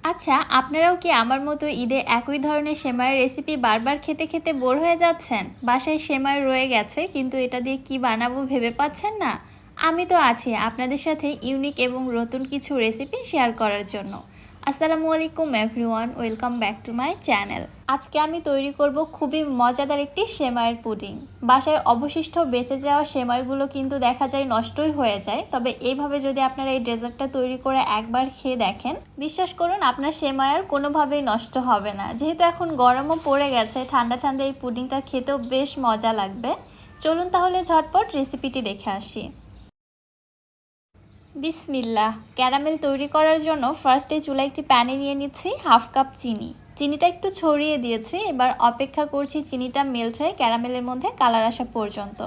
আচ্ছা, আপনারাও কি আমার মতো ঈদে একই ধরনের সেমাইয়ের রেসিপি বারবার খেতে খেতে বোর হয়ে যাচ্ছেন? বাসায় সেমাই রয়ে গেছে কিন্তু এটা দিয়ে কি বানাবো ভেবে পাচ্ছেন না? আমি তো আছি আপনাদের সাথে ইউনিক এবং নতুন কিছু রেসিপি শেয়ার করার জন্য। আসসালামু আলাইকুম everyone, welcome back to my channel. আজকে আমি তৈরি করব খুবই মজাদার একটি সেমাইয়ের পুডিং। বাসায় অবশিষ্ট বেঁচে যাওয়া সেমাইগুলো কিন্তু দেখা যায় নষ্টই হয়ে যায়, তবে এইভাবে যদি আপনারা এই ডেজার্টটা তৈরি করে একবার খেয়ে দেখেন, বিশ্বাস করুন আপনার সেমাই আর কোনোভাবেই নষ্ট হবে না। যেহেতু এখন গরমও পড়ে গেছে, ঠান্ডা ঠান্ডা এই পুডিংটা খেতেও বেশ মজা লাগবে। চলুন তাহলে ঝটপট রেসিপিটি দেখে আসি। বিসমিল্লাহ। ক্যারামেল তৈরি করার জন্য ফার্স্টে চুলায় একটি প্যানে নিয়ে নিচ্ছি হাফ কাপ চিনি। চিনিটা একটু ছড়িয়ে দিয়েছি, এবার অপেক্ষা করছি চিনিটা মেল্ট হয়ে ক্যারামেলের মধ্যে কালার আসা পর্যন্ত।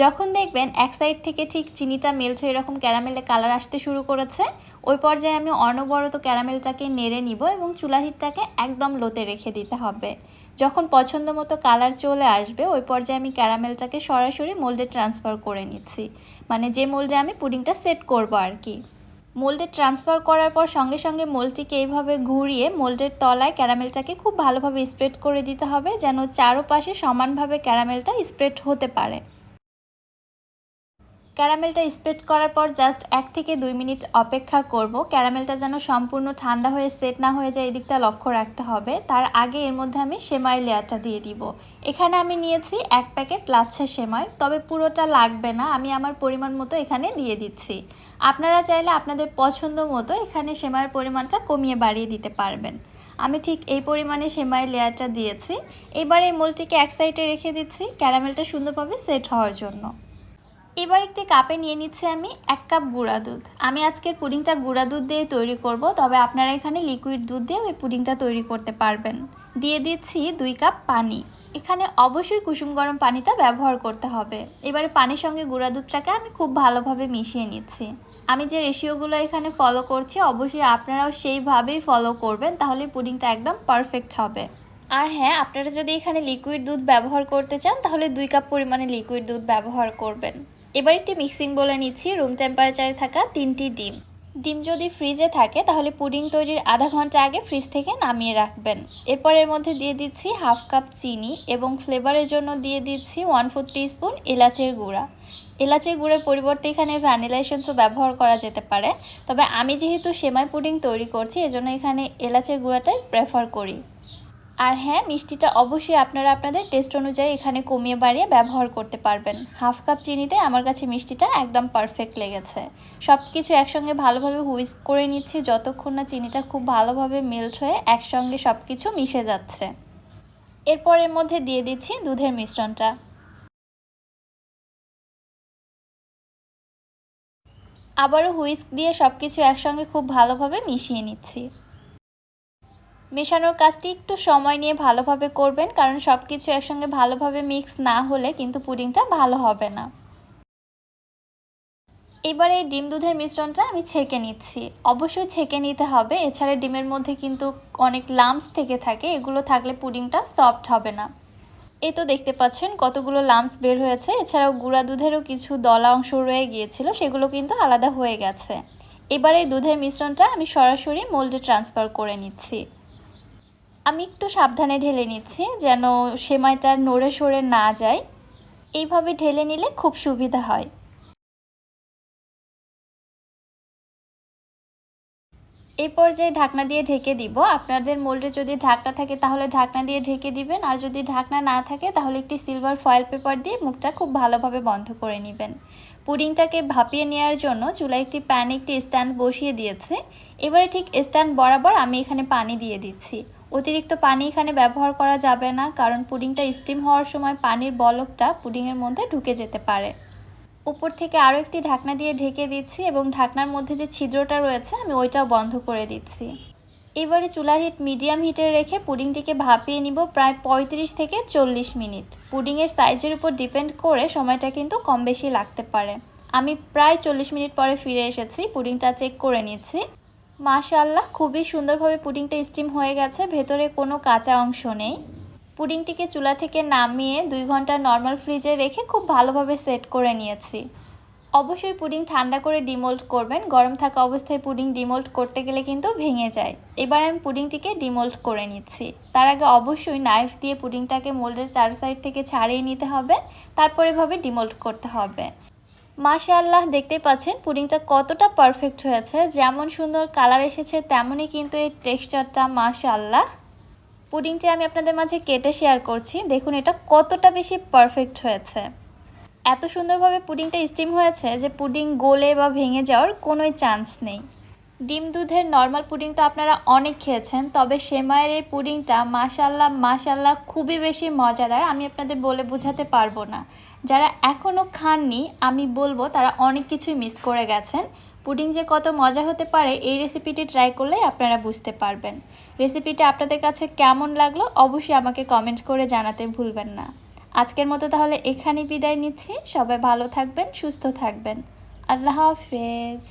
যখন দেখবেন এক সাইড থেকে ঠিক চিনিটা মেল্ট হয়ে এরকম ক্যারামেলে কালার আসতে শুরু করেছে, ওই পর্যায়ে আমি অনবরত ক্যারামেলটাকে নেড়ে নিব এবং চুলার হিটটাকে একদম লোতে রেখে দিতে হবে। যখন পছন্দ মতো কালার চলে আসবে, ওই পর্যায়ে আমি ক্যারামেলটাকে সরাসরি মোল্ডে ট্রান্সফার করে নিচ্ছি, মানে যে মোল্ডে আমি পুডিংটা সেট করব আর কি। মোল্ডে ট্রান্সফার করার পর সঙ্গে সঙ্গে মোল্ডটিকে এইভাবে ঘুরিয়ে মোল্ডের তলায় ক্যারামেলটাকে খুব ভালোভাবে স্প্রেড করে দিতে হবে, যেন চারপাশে সমানভাবে ক্যারামেলটা স্প্রেড হতে পারে। ক্যারামেলটা স্প্রেড করার পর জাস্ট 1 থেকে 2 মিনিট অপেক্ষা করব। ক্যারামেলটা যেন সম্পূর্ণ ঠান্ডা হয়ে সেট না হয়ে যায়, এদিকটা লক্ষ্য রাখতে হবে। তার আগে এর মধ্যে আমি সেমাই লেয়ারটা দিয়ে দিব। এখানে আমি নিয়েছি 1 প্যাকেট লাচ্ছা সেমাই, তবে পুরোটা লাগবে না, আমি আমার পরিমাণ মতো এখানে দিয়ে দিচ্ছি। আপনারা চাইলে আপনাদের পছন্দ মতো এখানে সেমাইয়ের পরিমাণটা কমিয়ে বাড়িয়ে দিতে পারবেন। আমি ঠিক এই পরিমাণে সেমাই লেয়ারটা দিয়েছি। এবার এই মোলটিকে এক সাইডে রেখে দিচ্ছি ক্যারামেলটা সুন্দরভাবে সেট হওয়ার জন্য। এবার একটি কাপে নিয়ে নিচ্ছি আমি 1 কাপ গুঁড়া দুধ। আমি আজকের পুডিংটা গুঁড়া দুধ দিয়ে তৈরি করব, তবে আপনারা এখানে লিকুইড দুধ দিয়ে ওই পুডিংটা তৈরি করতে পারবেন। দিয়ে দিচ্ছি 2 কাপ পানি। এখানে অবশ্যই কুসুম গরম পানিটা ব্যবহার করতে হবে। এবারে পানির সঙ্গে গুঁড়া দুধটাকে আমি খুব ভালোভাবে মিশিয়ে নিচ্ছি। আমি যে রেশিওগুলো এখানে ফলো করছি অবশ্যই আপনারাও সেইভাবেই ফলো করবেন, তাহলে পুডিংটা একদম পারফেক্ট হবে। আর হ্যাঁ, আপনারা যদি এখানে লিকুইড দুধ ব্যবহার করতে চান তাহলে 2 কাপ পরিমাণে লিকুইড দুধ ব্যবহার করবেন। এবার একটি মিক্সিং বলে নিচ্ছি রুম টেম্পারেচারে থাকা 3টি ডিম। ডিম যদি ফ্রিজে থাকে তাহলে পুডিং তৈরির আধা ঘন্টা আগে ফ্রিজ থেকে নামিয়ে রাখবেন। এরপর এর মধ্যে দিয়ে দিচ্ছি হাফ কাপ চিনি এবং ফ্লেভারের জন্য দিয়ে দিচ্ছি 1/4 টিস্পুন এলাচের গুঁড়া। এলাচের গুঁড়ার পরিবর্তে এখানে ভ্যানিলা এসেন্সও ব্যবহার করা যেতে পারে, তবে আমি যেহেতু সেমাই পুডিং তৈরি করছি এজন্য এখানে এলাচের গুঁড়াটাই প্রেফার করি। আর হ্যাঁ, মিষ্টিটা অবশ্যই আপনারা আপনাদের টেস্ট অনুযায়ী এখানে কমিয়ে বাড়িয়ে ব্যবহার করতে পারবেন। হাফ কাপ চিনিতে আমার কাছে মিষ্টিটা একদম পারফেক্ট লেগেছে। সব কিছু একসঙ্গে ভালোভাবে হুইস্ক করে নিচ্ছি যতক্ষণ না চিনিটা খুব ভালোভাবে মেল্ট হয়ে একসঙ্গে সব কিছু মিশে যাচ্ছে। এরপর এর মধ্যে দিয়ে দিচ্ছি দুধের মিশ্রণটা। আবারও হুইস্ক দিয়ে সব কিছু একসঙ্গে খুব ভালোভাবে মিশিয়ে নিচ্ছি। মেশানোর কাজটি একটু সময় নিয়ে ভালোভাবে করবেন, কারণ সব কিছু একসঙ্গে ভালোভাবে মিক্স না হলে কিন্তু পুডিংটা ভালো হবে না। এবার এই ডিম দুধের মিশ্রণটা আমি ছেঁকে নিচ্ছি। অবশ্যই ছেঁকে নিতে হবে, এছাড়া ডিমের মধ্যে কিন্তু অনেক লাম্পস থেকে থাকে, এগুলো থাকলে পুডিংটা সফট হবে না। এই তো দেখতে পাচ্ছেন কতগুলো লাম্পস বের হয়েছে। এছাড়াও গুঁড়া দুধেরও কিছু দলা অংশ রয়ে গিয়েছিল, সেগুলো কিন্তু আলাদা হয়ে গেছে। এবার এই দুধের মিশ্রণটা আমি সরাসরি মোল্ডে ট্রান্সফার করে নিচ্ছি। আমি একটু সাবধানে ঢেলে নিচ্ছি যেন সেমাইটা নড়ে সরে না যায়। এইভাবে ঢেলে নিলে খুব সুবিধা হয়। এই পর্যায়ে ঢাকনা দিয়ে ঢেকে দিব। আপনাদের মোল্ডে যদি ঢাকনা থাকে তাহলে ঢাকনা দিয়ে ঢেকে দিবেন, আর যদি ঢাকনা না থাকে তাহলে একটি সিলভার ফয়েল পেপার দিয়ে মুখটা খুব ভালোভাবে বন্ধ করে নেবেন। পুডিংটাকে ভাপিয়ে নেওয়ার জন্য চুলায় একটি প্যানে একটি স্ট্যান্ড বসিয়ে দিয়েছে। এবারে ঠিক স্ট্যান্ড বরাবর আমি এখানে পানি দিয়ে দিচ্ছি। অতিরিক্ত পানি এখানে ব্যবহার করা যাবে না, কারণ পুডিংটা স্টিম হওয়ার সময় পানির বলকটা পুডিংয়ের মধ্যে ঢুকে যেতে পারে। উপর থেকে আরও একটি ঢাকনা দিয়ে ঢেকে দিচ্ছি এবং ঢাকনার মধ্যে যে ছিদ্রটা রয়েছে আমি ওইটাও বন্ধ করে দিচ্ছি। এবারে চুলার হিট মিডিয়াম হিটে রেখে পুডিংটিকে ভাপিয়ে নিব প্রায় 35 থেকে 40 মিনিট। পুডিংয়ের সাইজের উপর ডিপেন্ড করে সময়টা কিন্তু কম বেশি লাগতে পারে। আমি প্রায় 40 মিনিট পরে ফিরে এসেছি, পুডিংটা চেক করে নিচ্ছি। মাশাআল্লাহ, খুবই সুন্দরভাবে পুডিংটা স্টিম হয়ে গেছে, ভেতরে কোনো কাঁচা অংশ নেই। পুডিংটিকে চুলা থেকে নামিয়ে 2 ঘন্টা নর্মাল ফ্রিজে রেখে খুব ভালোভাবে সেট করে নিয়েছি। অবশ্যই পুডিং ঠান্ডা করে ডিমোল্ড করবেন। গরম থাকা অবস্থায় পুডিং ডিমোল্ড করতে গেলে কিন্তু ভেঙে যায়। এবার আমি পুডিংটিকে ডিমোল্ড করে নিচ্ছি। তার আগে অবশ্যই নাইফ দিয়ে পুডিংটাকে মোল্ডের চার সাইড থেকে ছাড়িয়ে নিতে হবে, তারপর এভাবে ডিমোল্ড করতে হবে। মাশাআল্লাহ, দেখতেই পাচ্ছেন পুডিংটা কতটা পারফেক্ট হয়েছে। যেমন সুন্দর কালার এসেছে তেমনই কিন্তু এর টেক্সচারটা মাশাআল্লাহ। পুডিংটি আমি আপনাদের মাঝে কেটে শেয়ার করছি। দেখুন এটা কতটা বেশি পারফেক্ট হয়েছে। এত সুন্দরভাবে পুডিংটা স্টিম হয়েছে যে পুডিং গলে বা ভেঙে যাওয়ার কোনোই চান্স নেই। ডিম দুধের নর্মাল পুডিং তো আপনারা অনেক খেয়েছেন, তবে সেমাইয়ের এই পুডিংটা মাশাআল্লাহ মাশাআল্লাহ খুবই বেশি মজাদার। আমি আপনাদের বলে বোঝাতে পারবো না। যারা এখনও খাননি আমি বলবো তারা অনেক কিছুই মিস করে গেছেন। পুডিং যে কত মজা হতে পারে এই রেসিপিটি ট্রাই করলে আপনারা বুঝতে পারবেন। রেসিপিটা আপনাদের কাছে কেমন লাগলো অবশ্যই আমাকে কমেন্ট করে জানাতে ভুলবেন না। আজকের মতো তাহলে এখানেই বিদায় নিচ্ছি। সবাই ভালো থাকবেন, সুস্থ থাকবেন। আল্লাহ হাফেজ।